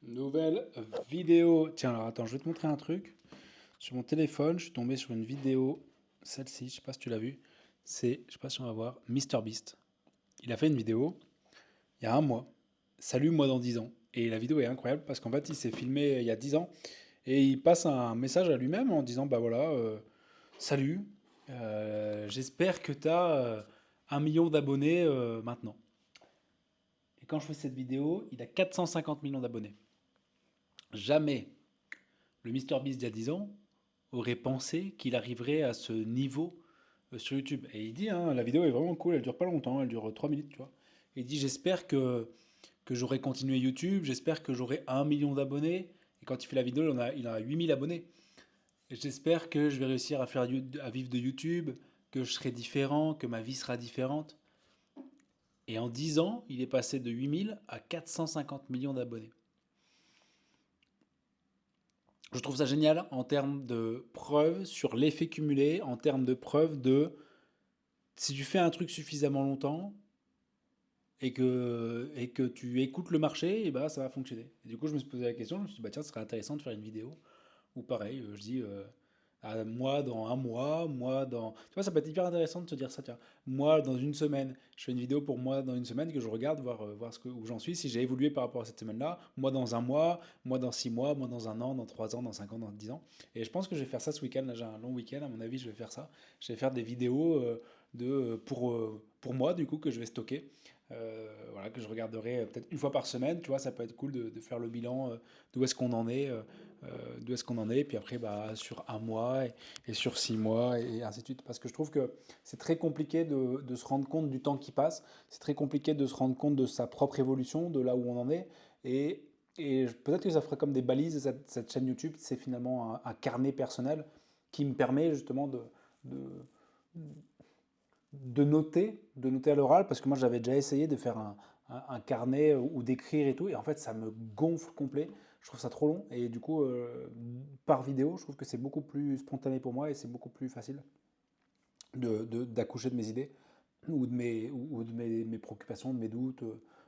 Nouvelle vidéo. Tiens, alors attends, je vais te montrer un truc. Sur mon téléphone, je suis tombé sur une vidéo, celle-ci, je sais pas si tu l'as vue. C'est, je sais pas si on va voir, MrBeast. Il a fait une vidéo il y a un mois. Salut, moi dans 10 ans. Et la vidéo est incroyable parce qu'en fait, il s'est filmé il y a 10 ans et il passe un message à lui-même en disant, bah voilà, salut, j'espère que tu as 1 million d'abonnés maintenant. Et quand je fais cette vidéo, il a 450 millions d'abonnés. Jamais le MrBeast d'il y a 10 ans aurait pensé qu'il arriverait à ce niveau sur YouTube. Et il dit, hein, la vidéo est vraiment cool, elle dure pas longtemps, elle dure 3 minutes, tu vois. Et il dit, j'espère que j'aurai continué YouTube, j'espère que j'aurai 1 million d'abonnés. Et quand il fait la vidéo, il a 8000 abonnés. Et j'espère que je vais réussir à vivre de YouTube, que je serai différent, que ma vie sera différente. Et en 10 ans, il est passé de 8000 à 450 millions d'abonnés. Je trouve ça génial en termes de preuves sur l'effet cumulé, en termes de preuves de si tu fais un truc suffisamment longtemps et que tu écoutes le marché, et bah, ça va fonctionner. Et du coup, je me suis posé la question, je me suis dit, bah, tiens, ce serait intéressant de faire une vidéo. Ou pareil, je dis, moi dans un mois, moi dans... Tu vois, ça peut être hyper intéressant de se dire ça, tiens, moi dans une semaine, je fais une vidéo pour moi dans une semaine que je regarde, voir où j'en suis, si j'ai évolué par rapport à cette semaine-là, moi dans un mois, moi dans 6 mois, moi dans un an, dans 3 ans, dans 5 ans, dans 10 ans. Et je pense que je vais faire ça ce week-end, là j'ai un long week-end, à mon avis, je vais faire ça. Je vais faire des vidéos pour moi, du coup, que je vais stocker. Voilà, que je regarderai peut-être une fois par semaine, tu vois, ça peut être cool de faire le bilan d'où est-ce qu'on en est. D'où est-ce qu'on en est, et puis après bah, sur un mois et sur 6 mois et ainsi de suite. Parce que je trouve que c'est très compliqué de se rendre compte du temps qui passe, c'est très compliqué de se rendre compte de sa propre évolution, de là où on en est, et peut-être que ça fera comme des balises, cette chaîne YouTube, c'est finalement un carnet personnel qui me permet justement de, de noter à l'oral, parce que moi j'avais déjà essayé de faire un carnet ou d'écrire et tout, et en fait ça me gonfle complet. Je trouve ça trop long, et du coup, par vidéo, je trouve que c'est beaucoup plus spontané pour moi et c'est beaucoup plus facile d'accoucher de mes idées ou de mes préoccupations, de mes doutes,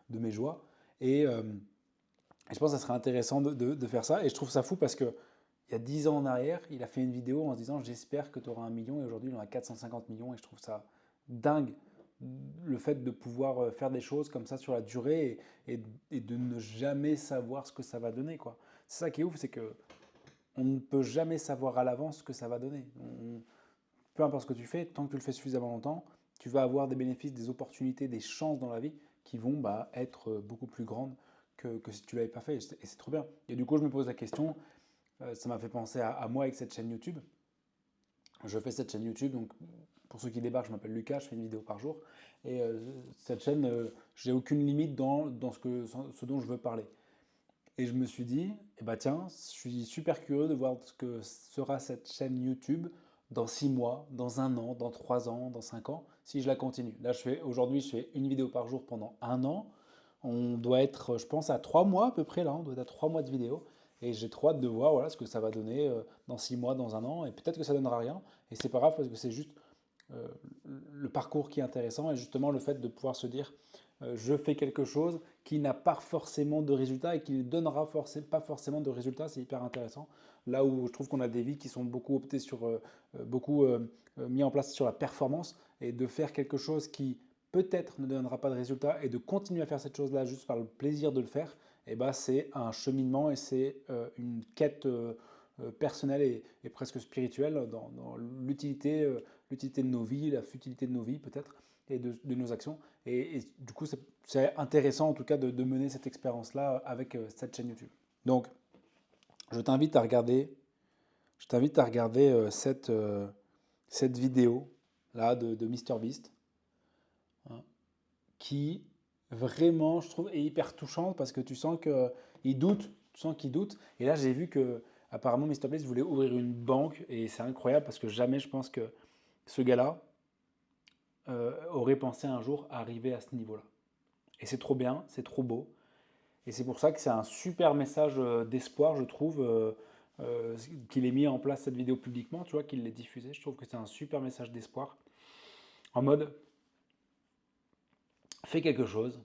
de mes joies. Et je pense que ça serait intéressant de faire ça. Et je trouve ça fou parce que il y a 10 ans en arrière, il a fait une vidéo en se disant j'espère que tu auras 1 million et aujourd'hui il en a 450 millions et je trouve ça dingue le fait de pouvoir faire des choses comme ça sur la durée et de ne jamais savoir ce que ça va donner quoi. C'est ça qui est ouf, c'est que on ne peut jamais savoir à l'avance ce que ça va donner. Peu importe ce que tu fais, tant que tu le fais suffisamment longtemps, tu vas avoir des bénéfices, des opportunités, des chances dans la vie qui vont bah, être beaucoup plus grandes que si tu l'avais pas fait. Et c'est trop bien. Et du coup, je me pose la question, ça m'a fait penser à moi avec cette chaîne YouTube. Je fais cette chaîne YouTube, donc pour ceux qui débarquent, je m'appelle Lucas, je fais une vidéo par jour. Et cette chaîne, j'ai aucune limite dans ce dont je veux parler. Et je me suis dit, eh ben tiens, je suis super curieux de voir ce que sera cette chaîne YouTube dans 6 mois, dans un an, dans 3 ans, dans 5 ans, si je la continue. Là, aujourd'hui, je fais une vidéo par jour pendant un an. On doit être, je pense, à 3 mois à peu près là, on doit être à 3 mois de vidéo. Et j'ai trop hâte de voir voilà, ce que ça va donner dans 6 mois, dans un an. Et peut-être que ça donnera rien. Et c'est pas grave parce que c'est juste euh, le parcours qui est intéressant et justement le fait de pouvoir se dire je fais quelque chose qui n'a pas forcément de résultat et qui ne donnera pas forcément de résultat, c'est hyper intéressant. Là où je trouve qu'on a des vies qui sont beaucoup optées sur, beaucoup mis en place sur la performance et de faire quelque chose qui peut-être ne donnera pas de résultat et de continuer à faire cette chose-là juste par le plaisir de le faire, et ben c'est un cheminement et c'est une quête personnelle et presque spirituelle dans l'utilité l'utilité de nos vies, la futilité de nos vies peut-être, et de nos actions. Et du coup, c'est intéressant en tout cas de mener cette expérience-là avec cette chaîne YouTube. Donc, je t'invite à regarder, cette vidéo là de MrBeast, hein, qui vraiment, je trouve, est hyper touchante parce que tu sens qu'il doute, tu sens qu'il doute. Et là, j'ai vu que apparemment MrBeast voulait ouvrir une banque et c'est incroyable parce que jamais je pense que ce gars-là, aurait pensé un jour arriver à ce niveau-là. Et c'est trop bien, c'est trop beau. Et c'est pour ça que c'est un super message d'espoir, je trouve, qu'il ait mis en place cette vidéo publiquement, tu vois, qu'il l'ait diffusée. Je trouve que c'est un super message d'espoir. En mode, fais quelque chose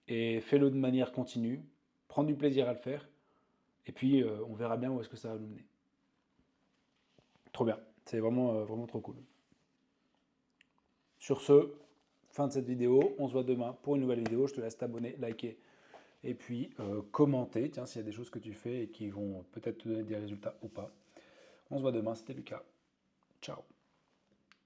et fais-le de manière continue. prendre du plaisir à le faire, et puis on verra bien où est-ce que ça va nous mener. Trop bien, c'est vraiment, vraiment trop cool. Sur ce, fin de cette vidéo, on se voit demain pour une nouvelle vidéo. Je te laisse t'abonner, liker et puis commenter, tiens, s'il y a des choses que tu fais et qui vont peut-être te donner des résultats ou pas. On se voit demain, c'était Lucas. Ciao.